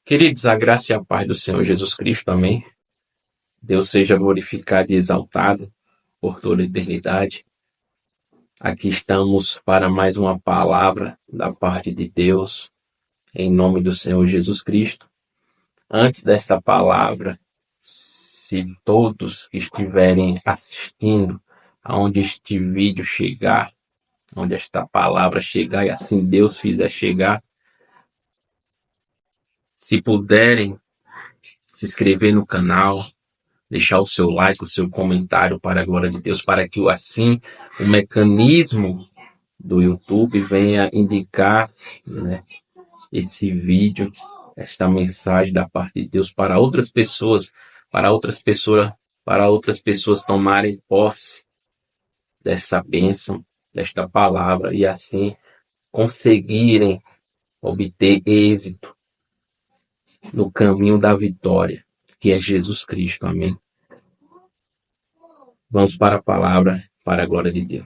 Queridos, a graça e a paz do Senhor Jesus Cristo, amém? Deus seja glorificado e exaltado por toda a eternidade. Aqui estamos para mais uma palavra da parte de Deus, em nome do Senhor Jesus Cristo. Antes desta palavra, se todos que estiverem assistindo, aonde este vídeo chegar, onde esta palavra chegar e assim Deus fizer chegar, se puderem se inscrever no canal, deixar o seu like, o seu comentário para a glória de Deus, para que assim o mecanismo do YouTube venha indicar, né, esse vídeo, esta mensagem da parte de Deus para outras pessoas, para outras pessoas tomarem posse dessa bênção, desta palavra e assim conseguirem obter êxito no caminho da vitória, que é Jesus Cristo. Amém. Vamos para a palavra, para a glória de Deus.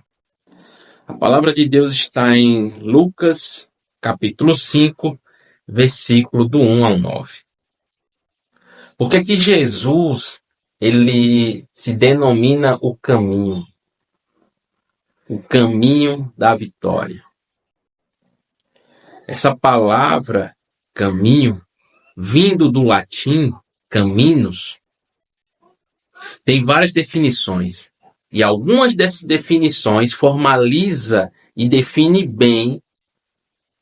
A palavra de Deus está em Lucas, capítulo 5, versículo do 1 ao 9. Por que que Jesus, ele se denomina o caminho da vitória? Essa palavra caminho, vindo do latim caminus, tem várias definições. E algumas dessas definições formaliza e define bem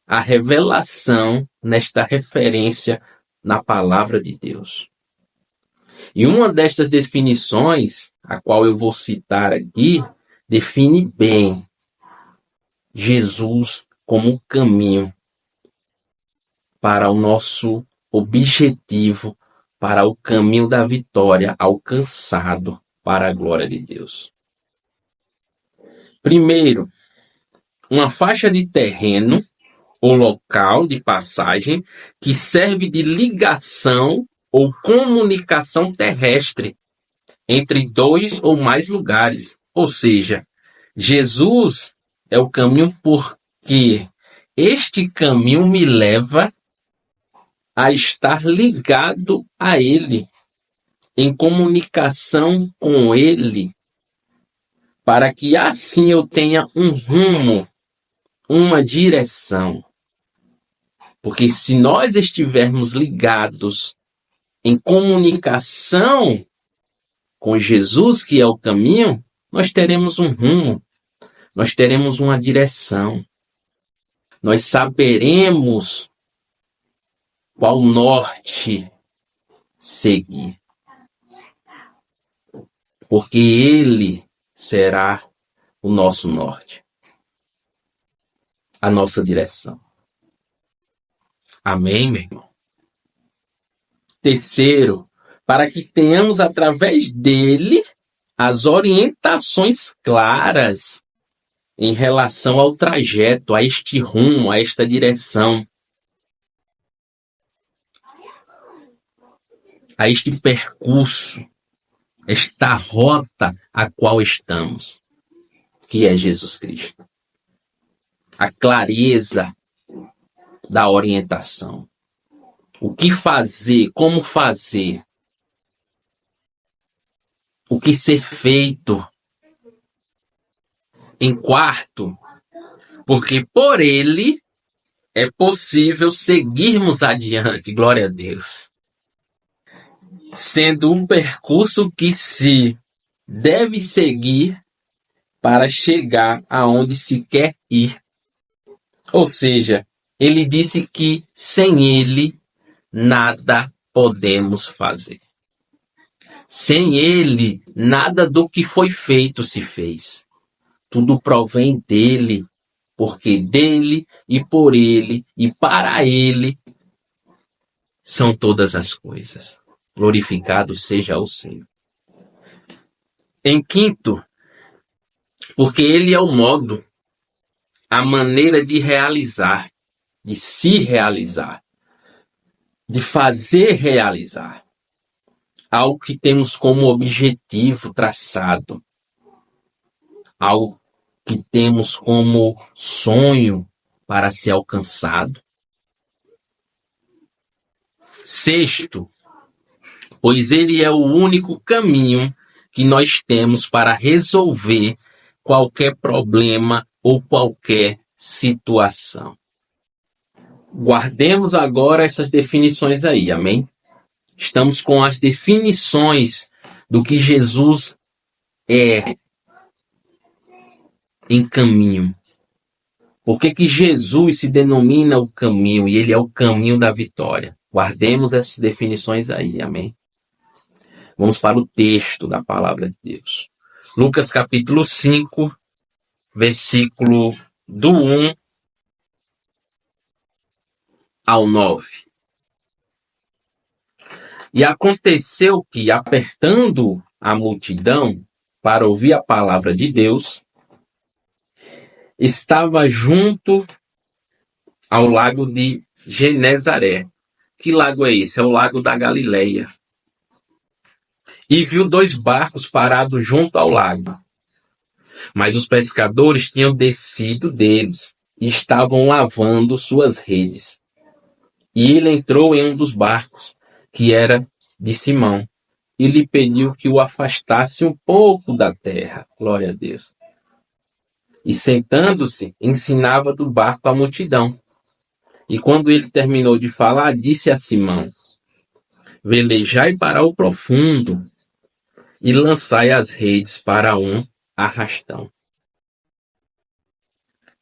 a revelação nesta referência na palavra de Deus. E uma destas definições, a qual eu vou citar aqui, define bem Jesus como o caminho para o nosso objetivo, para o caminho da vitória alcançado para a glória de Deus. Primeiro, uma faixa de terreno ou local de passagem que serve de ligação ou comunicação terrestre entre dois ou mais lugares. Ou seja, Jesus é o caminho porque este caminho me leva a estar ligado a Ele, em comunicação com Ele, para que assim eu tenha um rumo, uma direção. Porque se nós estivermos ligados em comunicação com Jesus, que é o caminho, nós teremos um rumo, nós teremos uma direção. Nós saberemos qual norte seguir. Porque Ele será o nosso norte, a nossa direção. Amém, meu irmão? Terceiro, para que tenhamos através dele as orientações claras em relação ao trajeto, a este rumo, a esta direção, a este percurso, esta rota a qual estamos, que é Jesus Cristo. A clareza da orientação. O que fazer, como fazer, o que ser feito. Em quarto, porque por ele é possível seguirmos adiante, glória a Deus. Sendo um percurso que se deve seguir para chegar aonde se quer ir. Ou seja, ele disse que sem ele nada podemos fazer. Sem ele, nada do que foi feito se fez. Tudo provém dele, porque dele e por ele e para ele são todas as coisas. Glorificado seja o Senhor. Em quinto, porque ele é o modo, a maneira de realizar, de se realizar, de fazer realizar. Algo que temos como objetivo traçado. Algo que temos como sonho para ser alcançado. Sexto, pois ele é o único caminho que nós temos para resolver qualquer problema ou qualquer situação. Guardemos agora essas definições aí, amém? Estamos com as definições do que Jesus é em caminho. Por que Jesus se denomina o caminho e ele é o caminho da vitória? Guardemos essas definições aí, amém? Vamos para o texto da palavra de Deus. Lucas capítulo 5, versículo do 1 ao 9. E aconteceu que, apertando a multidão para ouvir a palavra de Deus, estava junto ao lago de Genezaré. Que lago é esse? É o lago da Galileia. E viu 2 barcos parados junto ao lago. Mas os pescadores tinham descido deles e estavam lavando suas redes. E ele entrou em um dos barcos, que era de Simão, e lhe pediu que o afastasse um pouco da terra. Glória a Deus. E sentando-se, ensinava do barco a multidão. E quando ele terminou de falar, disse a Simão: velejai para o profundo e lançai as redes para um arrastão.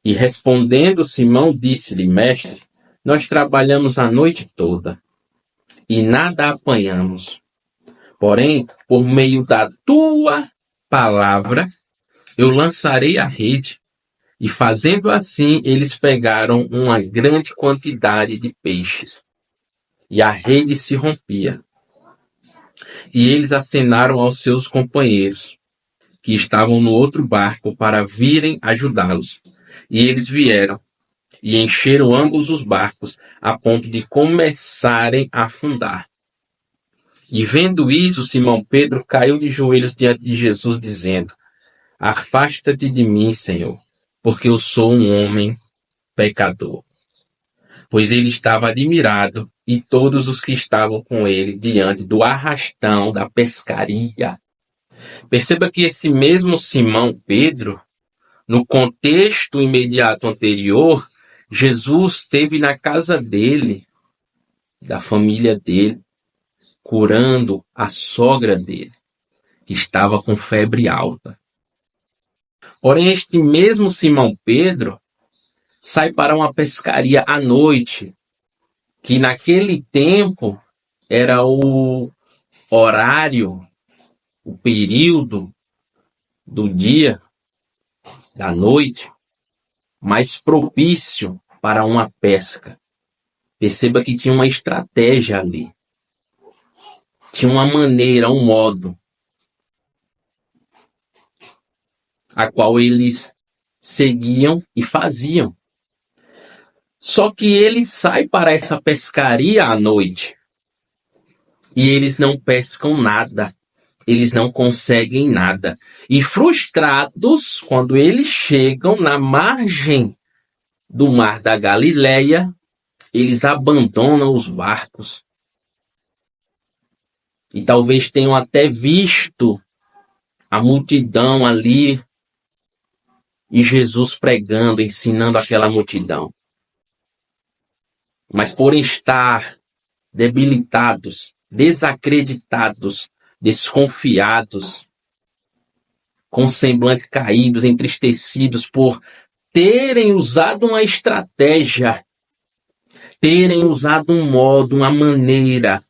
E respondendo Simão, disse-lhe: mestre, nós trabalhamos a noite toda e nada apanhamos. Porém, por meio da tua palavra, eu lançarei a rede. E fazendo assim, eles pegaram uma grande quantidade de peixes. E a rede se rompia. E eles acenaram aos seus companheiros, que estavam no outro barco, para virem ajudá-los. E eles vieram e encheram ambos os barcos, a ponto de começarem a afundar. E vendo isso, Simão Pedro caiu de joelhos diante de Jesus, dizendo: afasta-te de mim, Senhor, porque eu sou um homem pecador. Pois ele estava admirado, e todos os que estavam com ele, diante do arrastão da pescaria. Perceba que esse mesmo Simão Pedro, no contexto imediato anterior, Jesus esteve na casa dele, da família dele, curando a sogra dele, que estava com febre alta. Porém, este mesmo Simão Pedro sai para uma pescaria à noite, que naquele tempo era o horário, o período do dia, da noite, mais propício para uma pesca. Perceba que tinha uma estratégia ali. Tinha uma maneira, um modo, a qual eles seguiam e faziam. Só que ele sai para essa pescaria à noite e eles não pescam nada, eles não conseguem nada. E frustrados, quando eles chegam na margem do mar da Galileia, eles abandonam os barcos. E talvez tenham até visto a multidão ali e Jesus pregando, ensinando aquela multidão. Mas por estar debilitados, desacreditados, desconfiados, com semblante caídos, entristecidos por terem usado uma estratégia, terem usado um modo, uma maneira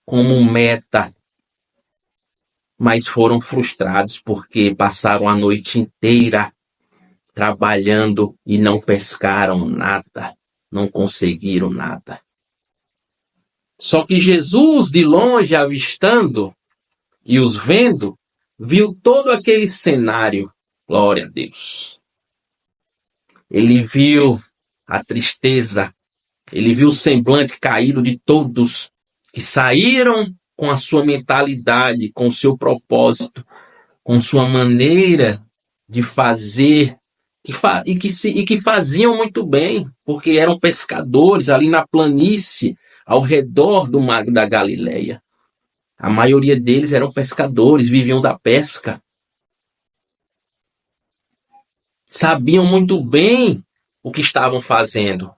como meta, mas foram frustrados porque passaram a noite inteira trabalhando e não pescaram nada, não conseguiram nada. Só que Jesus, de longe, avistando e os vendo, viu todo aquele cenário. Glória a Deus. Ele viu a tristeza, ele viu o semblante caído de todos que saíram com a sua mentalidade, com o seu propósito, com sua maneira de fazer, e que faziam muito bem, porque eram pescadores ali na planície, ao redor do mar da Galileia. A maioria deles eram pescadores, viviam da pesca. Sabiam muito bem o que estavam fazendo.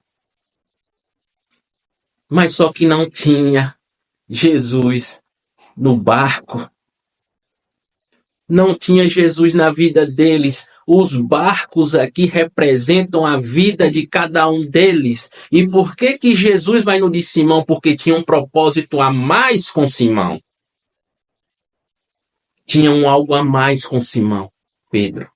Mas só que não tinha Jesus no barco. Não tinha Jesus na vida deles. Os barcos aqui representam a vida de cada um deles. E por que que Jesus vai no de Simão? Porque tinha um propósito a mais com Simão. Tinha algo a mais com Simão, Pedro.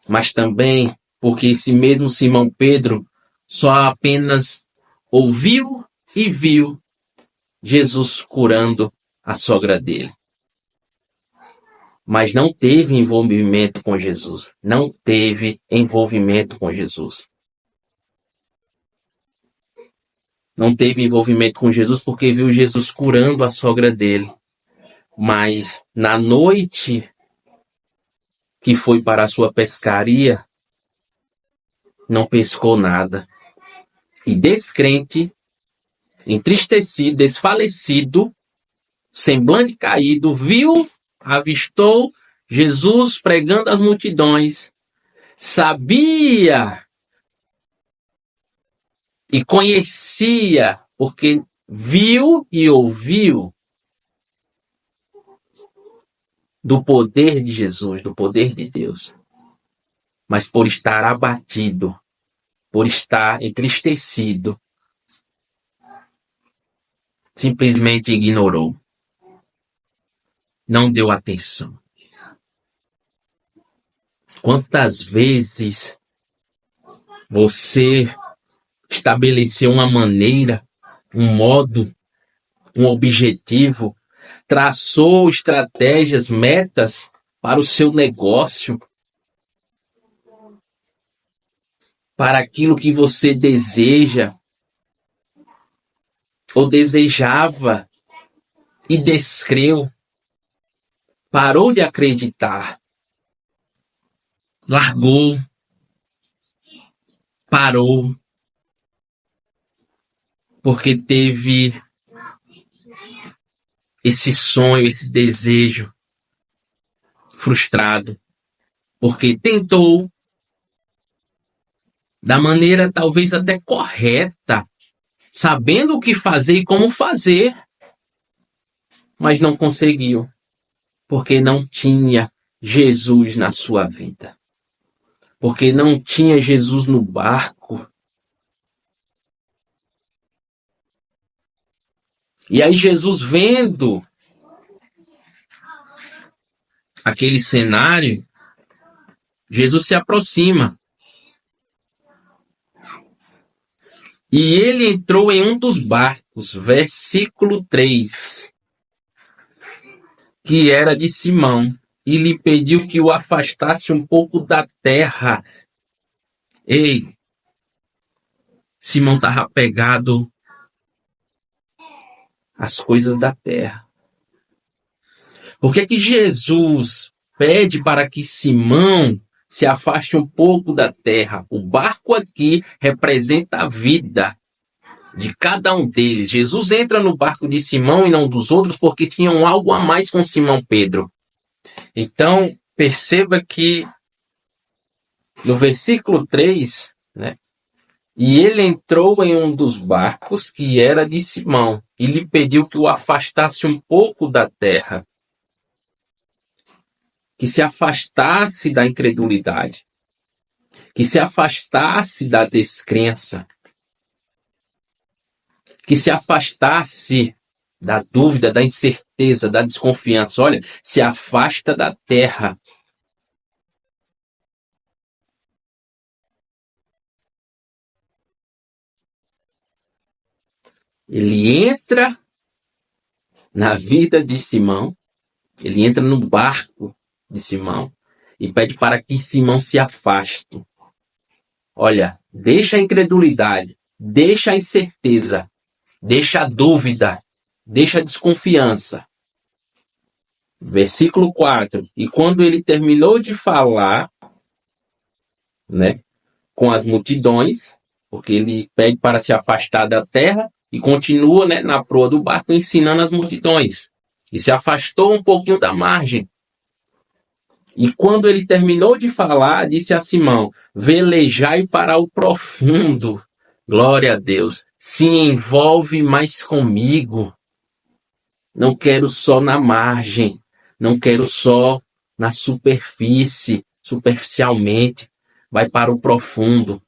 Mas também porque esse mesmo Simão Pedro só apenas ouviu e viu Jesus curando a sogra dele. Mas não teve envolvimento com Jesus. Não teve envolvimento com Jesus. Não teve envolvimento com Jesus porque viu Jesus curando a sogra dele. Mas na noite que foi para a sua pescaria, não pescou nada. E descrente, entristecido, desfalecido, semblante caído, avistou Jesus pregando às multidões. Sabia e conhecia, porque viu e ouviu do poder de Jesus, do poder de Deus. Mas por estar abatido, por estar entristecido, simplesmente ignorou. Não deu atenção. Quantas vezes você estabeleceu uma maneira, um modo, um objetivo, traçou estratégias, metas para o seu negócio, para aquilo que você deseja ou desejava e descreu, parou de acreditar, largou, parou, porque teve esse sonho, esse desejo frustrado, porque tentou da maneira talvez até correta, sabendo o que fazer e como fazer, mas não conseguiu, porque não tinha Jesus na sua vida, porque não tinha Jesus no barco. E aí Jesus, vendo aquele cenário, Jesus se aproxima. E ele entrou em um dos barcos, versículo 3, que era de Simão, e lhe pediu que o afastasse um pouco da terra. Ei, Simão estava apegado às coisas da terra. Por que que Jesus pede para que Simão se afaste um pouco da terra? O barco aqui representa a vida de cada um deles. Jesus entra no barco de Simão e não dos outros porque tinham algo a mais com Simão Pedro. Então, perceba que no versículo 3, né? E ele entrou em um dos barcos que era de Simão e lhe pediu que o afastasse um pouco da terra, que se afastasse da incredulidade, que se afastasse da descrença, que se afastasse da dúvida, da incerteza, da desconfiança. Olha, se afasta da terra. Ele entra na vida de Simão, ele entra no barco de Simão e pede para que Simão se afaste. Olha, deixa a incredulidade, deixa a incerteza, deixa a dúvida, deixa a desconfiança. Versículo 4. E quando ele terminou de falar, né, com as multidões, porque ele pede para se afastar da terra, e continua, né, na proa do barco ensinando as multidões. E se afastou um pouquinho da margem. E quando ele terminou de falar, disse a Simão: velejai para o profundo. Glória a Deus. Se envolve mais comigo. Não quero só na margem. Não quero só na superfície, superficialmente. Vai para o profundo.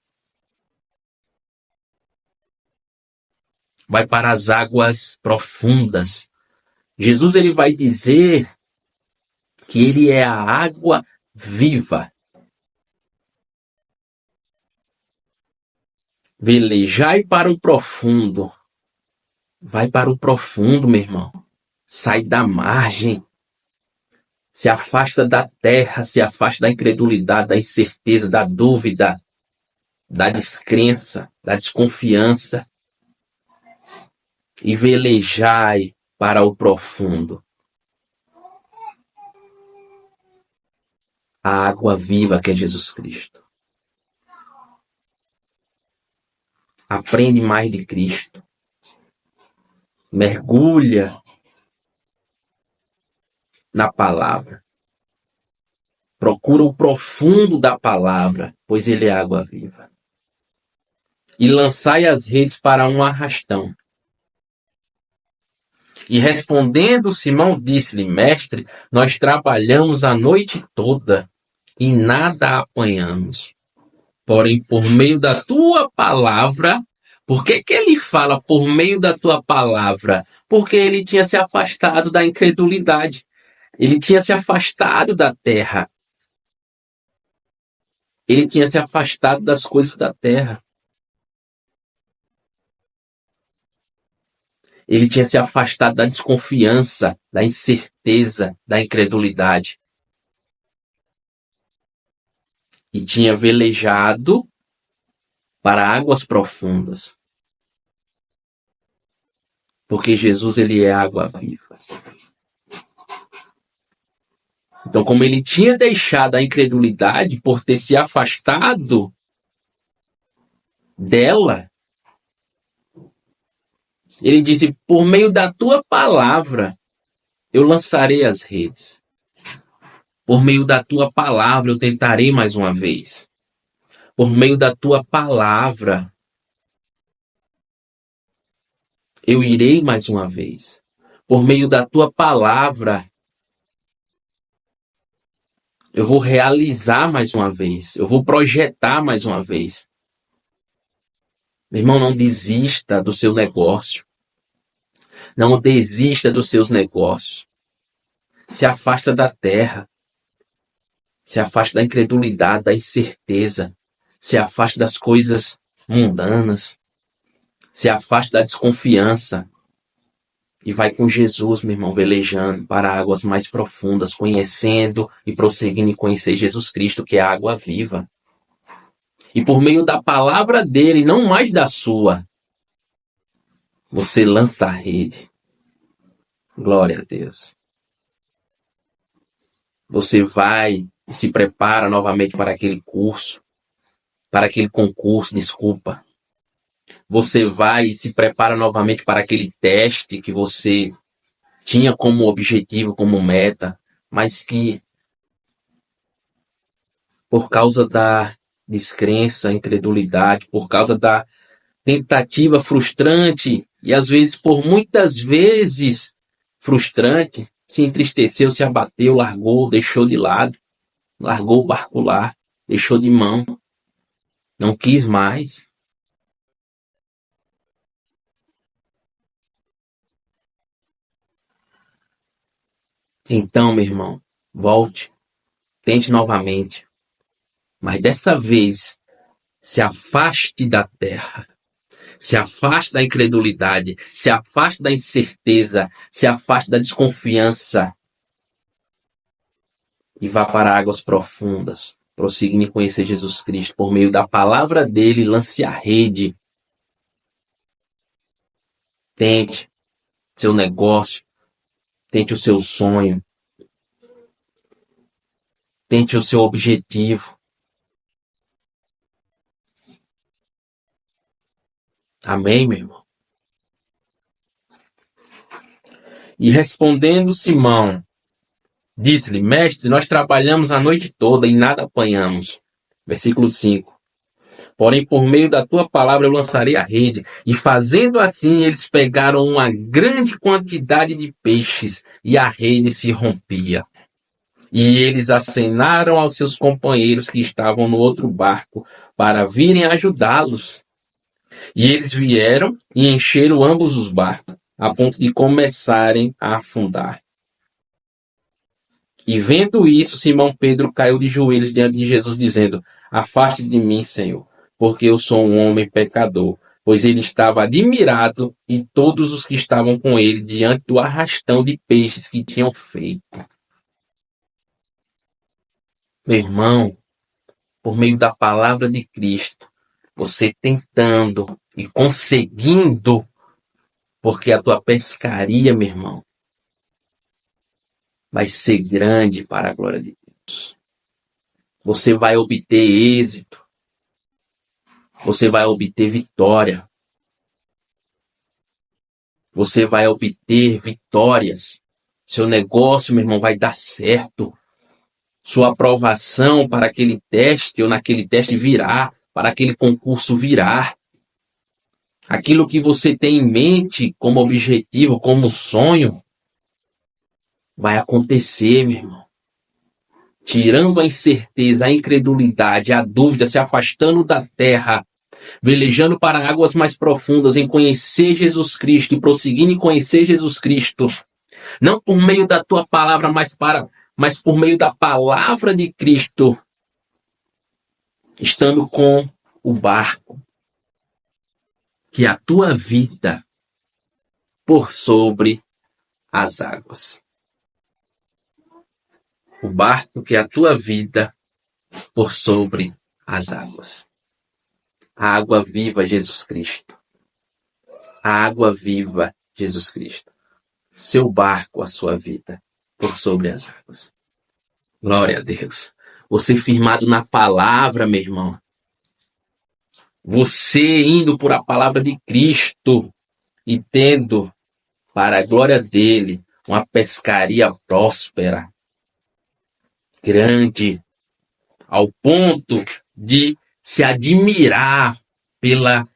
Vai para as águas profundas. Jesus ele vai dizer que ele é a água viva. Velejai para o profundo. Vai para o profundo, meu irmão. Sai da margem. Se afasta da terra, se afasta da incredulidade, da incerteza, da dúvida, da descrença, da desconfiança. E velejai para o profundo. A água viva que é Jesus Cristo. Aprende mais de Cristo. Mergulha na palavra. Procura o profundo da palavra, pois ele é água viva. E lançai as redes para um arrastão. E respondendo, Simão disse-lhe: mestre, nós trabalhamos a noite toda e nada apanhamos. Porém, por meio da tua palavra, por que ele fala por meio da tua palavra? Porque ele tinha se afastado da incredulidade. Ele tinha se afastado da terra. Ele tinha se afastado das coisas da terra. Ele tinha se afastado da desconfiança, da incerteza, da incredulidade. E tinha velejado para águas profundas. Porque Jesus ele é água viva. Então, como ele tinha deixado a incredulidade por ter se afastado dela, ele disse: por meio da tua palavra, eu lançarei as redes. Por meio da tua palavra, eu tentarei mais uma vez. Por meio da tua palavra, eu irei mais uma vez. Por meio da tua palavra, eu vou realizar mais uma vez. Eu vou projetar mais uma vez. Meu irmão, não desista do seu negócio. Não desista dos seus negócios. Se afasta da terra. Se afasta da incredulidade, da incerteza. Se afasta das coisas mundanas. Se afasta da desconfiança. E vai com Jesus, meu irmão, velejando para águas mais profundas, conhecendo e prosseguindo em conhecer Jesus Cristo, que é a água viva. E por meio da palavra dele, não mais da sua, você lança a rede. Glória a Deus. Você vai e se prepara novamente para aquele curso, para aquele concurso, desculpa. Você vai e se prepara novamente para aquele teste que você tinha como objetivo, como meta, mas que por causa da descrença, incredulidade, por causa da tentativa frustrante e às vezes por muitas vezes frustrante, se entristeceu, se abateu, largou, deixou de lado, largou o barco lá, deixou de mão, não quis mais. Então, meu irmão, volte, tente novamente, mas dessa vez se afaste da terra. Se afaste da incredulidade, se afaste da incerteza, se afaste da desconfiança e vá para águas profundas, prosseguindo em conhecer Jesus Cristo por meio da palavra dele, lance a rede. Tente seu negócio, tente o seu sonho, tente o seu objetivo. Amém, meu irmão? E respondendo Simão, disse-lhe: Mestre, nós trabalhamos a noite toda e nada apanhamos. Versículo 5. Porém, por meio da tua palavra eu lançarei a rede. E fazendo assim, eles pegaram uma grande quantidade de peixes e a rede se rompia. E eles acenaram aos seus companheiros que estavam no outro barco para virem ajudá-los. E eles vieram e encheram ambos os barcos, a ponto de começarem a afundar. E vendo isso, Simão Pedro caiu de joelhos diante de Jesus, dizendo: Afaste de mim, Senhor, porque eu sou um homem pecador. Pois ele estava admirado e todos os que estavam com ele diante do arrastão de peixes que tinham feito. Meu irmão, por meio da palavra de Cristo, você tentando e conseguindo, porque a tua pescaria, meu irmão, vai ser grande para a glória de Deus. Você vai obter êxito. Você vai obter vitória. Você vai obter vitórias. Seu negócio, meu irmão, vai dar certo. Sua aprovação para aquele teste ou naquele teste virá, para aquele concurso virá. Aquilo que você tem em mente como objetivo, como sonho, vai acontecer, meu irmão. Tirando a incerteza, a incredulidade, a dúvida, se afastando da terra, velejando para águas mais profundas em conhecer Jesus Cristo e prosseguindo em conhecer Jesus Cristo, não por meio da tua palavra, mas por meio da palavra de Cristo, estando com o barco, que é a tua vida por sobre as águas. O barco que é a tua vida por sobre as águas. A água viva, Jesus Cristo. A água viva, Jesus Cristo. Seu barco, a sua vida, por sobre as águas. Glória a Deus. Você firmado na palavra, meu irmão. Você indo por a palavra de Cristo e tendo, para a glória dele, uma pescaria próspera, grande, ao ponto de se admirar pela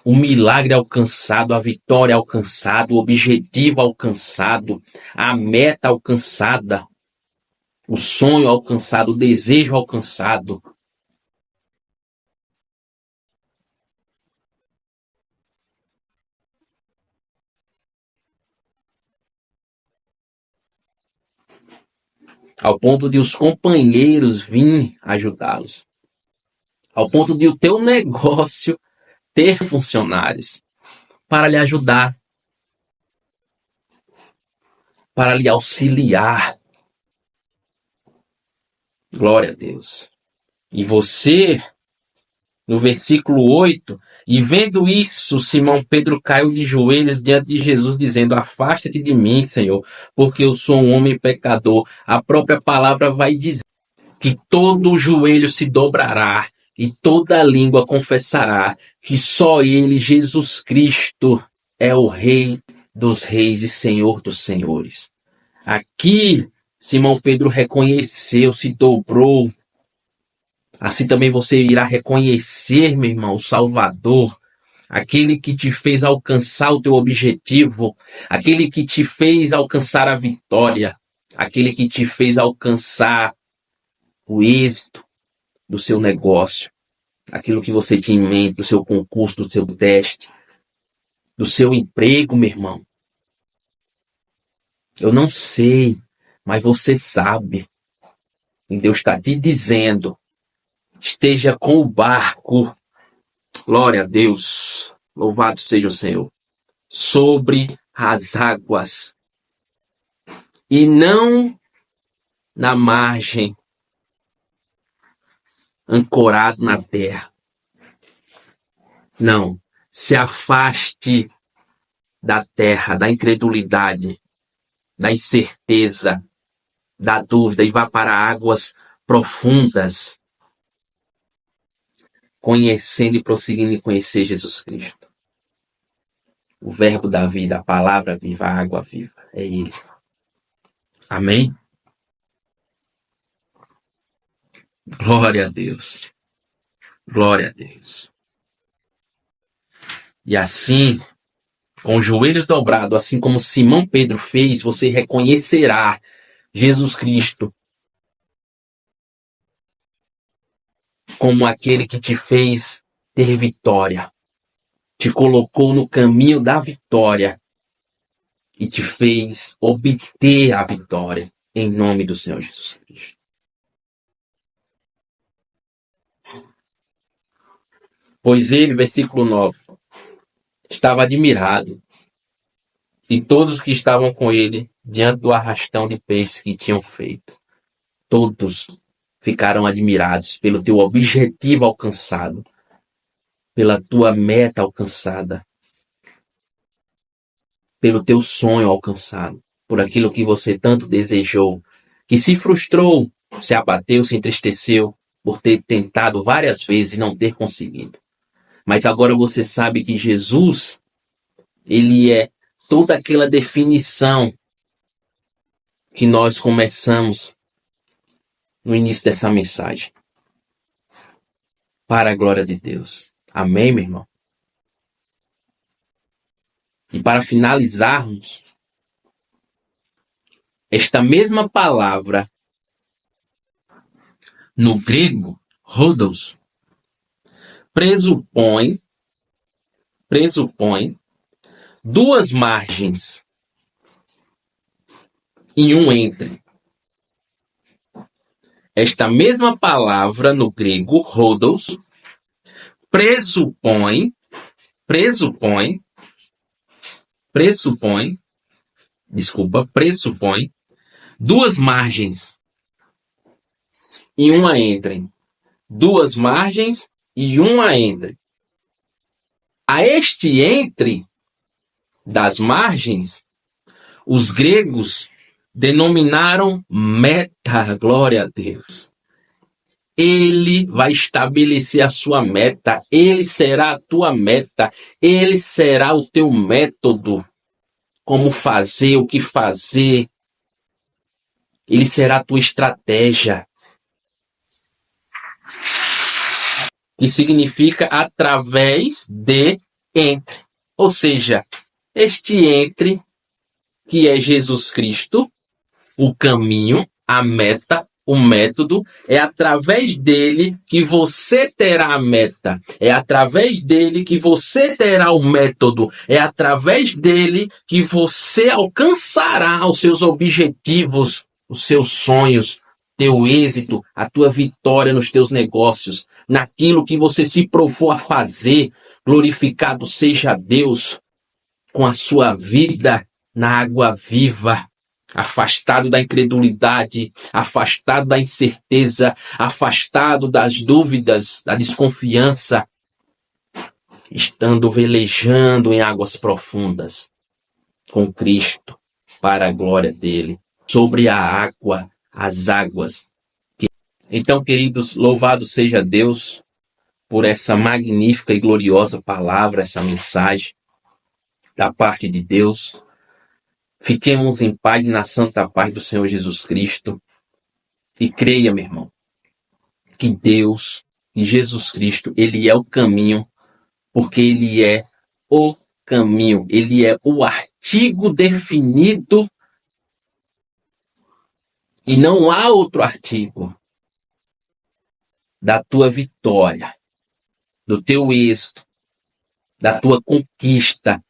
o milagre alcançado, a vitória alcançada, o objetivo alcançado, a meta alcançada, o sonho alcançado, o desejo alcançado. Ao ponto de os companheiros virem ajudá-los. Ao ponto de o teu negócio ter funcionários para lhe ajudar, para lhe auxiliar. Glória a Deus. E você, no versículo 8, e vendo isso, Simão Pedro caiu de joelhos diante de Jesus, dizendo: Afasta-te de mim, Senhor, porque eu sou um homem pecador. A própria palavra vai dizer que todo joelho se dobrará e toda língua confessará que só ele, Jesus Cristo, é o Rei dos reis e Senhor dos senhores. Aqui, Simão Pedro reconheceu, se dobrou. Assim também você irá reconhecer, meu irmão, o Salvador, aquele que te fez alcançar o teu objetivo, aquele que te fez alcançar a vitória, aquele que te fez alcançar o êxito do seu negócio, aquilo que você tinha em mente, do seu concurso, do seu teste, do seu emprego, meu irmão. Eu não sei, mas você sabe. E Deus está te dizendo: esteja com o barco, glória a Deus, louvado seja o Senhor, sobre as águas, e não na margem, ancorado na terra. Não, se afaste da terra, da incredulidade, da incerteza, da dúvida, e vá para águas profundas, conhecendo e prosseguindo em conhecer Jesus Cristo. o verbo da vida, a palavra viva, a água viva. É Ele. Amém? Glória a Deus. Glória a Deus. E assim, com os joelhos dobrados, assim como Simão Pedro fez, você reconhecerá Jesus Cristo como aquele que te fez ter vitória, te colocou no caminho da vitória e te fez obter a vitória em nome do Senhor Jesus Cristo. Pois ele, versículo 9, estava admirado, e todos que estavam com ele, diante do arrastão de peixes que tinham feito, todos ficaram admirados pelo teu objetivo alcançado, pela tua meta alcançada, pelo teu sonho alcançado, por aquilo que você tanto desejou, que se frustrou, se abateu, se entristeceu por ter tentado várias vezes e não ter conseguido. Mas agora você sabe que Jesus, ele é toda aquela definição que nós começamos no início dessa mensagem. Para a glória de Deus. Amém, meu irmão? E para finalizarmos, esta mesma palavra no grego, hodos, pressupõe duas margens e um entre. Esta mesma palavra no grego, hodos, pressupõe duas margens e uma entre. Duas margens e uma entre. A este entre das margens, os gregos denominaram meta, glória a Deus. Ele vai estabelecer a sua meta, ele será a tua meta, ele será o teu método, como fazer, o que fazer. Ele será a tua estratégia. Que significa através de entre. Ou seja, este entre, que é Jesus Cristo, o caminho, a meta, o método, é através dele que você terá a meta, é através dele que você terá o método, é através dele que você alcançará os seus objetivos, os seus sonhos, teu êxito, a tua vitória nos teus negócios, naquilo que você se propôs a fazer. Glorificado seja Deus com a sua vida na água viva, afastado da incredulidade, afastado da incerteza, afastado das dúvidas, da desconfiança, estando velejando em águas profundas com Cristo, para a glória dele, sobre a água, as águas. Então, queridos, louvado seja Deus por essa magnífica e gloriosa palavra, essa mensagem da parte de Deus. Fiquemos em paz e na santa paz do Senhor Jesus Cristo. E creia, meu irmão, que Deus e Jesus Cristo, Ele é o caminho, porque Ele é o caminho. Ele é o artigo definido e não há outro artigo da tua vitória, do teu êxito, da tua conquista,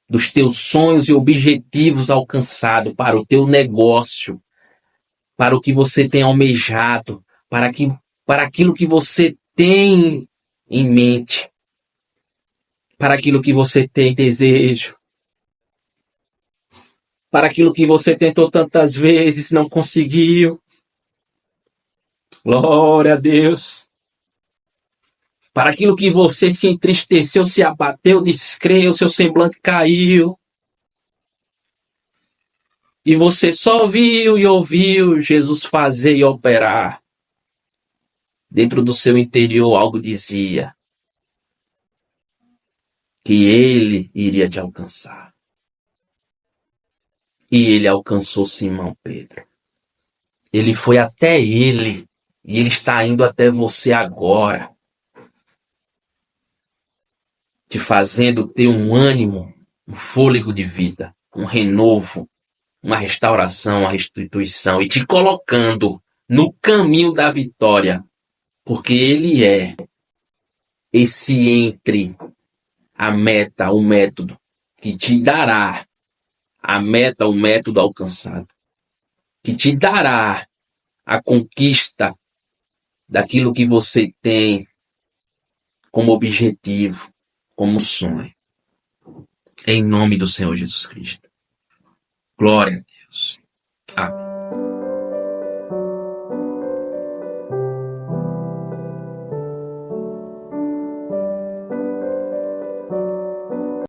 dos teus sonhos e objetivos alcançados para o teu negócio, para o que você tem almejado, para aquilo que você tem em mente, para aquilo que você tem desejo, para aquilo que você tentou tantas vezes e não conseguiu. Glória a Deus. Para aquilo que você se entristeceu, se abateu, descreu, seu semblante caiu. E você só viu e ouviu Jesus fazer e operar. Dentro do seu interior algo dizia: que ele iria te alcançar. E ele alcançou Simão Pedro. Ele foi até ele. E ele está indo até você agora. Te fazendo ter um ânimo, um fôlego de vida, um renovo, uma restauração, uma restituição. E te colocando no caminho da vitória. Porque ele é esse entre a meta, o método, que te dará a meta, o método alcançado, que te dará a conquista daquilo que você tem como objetivo, como sonho. Em nome do Senhor Jesus Cristo. Glória a Deus. Amém.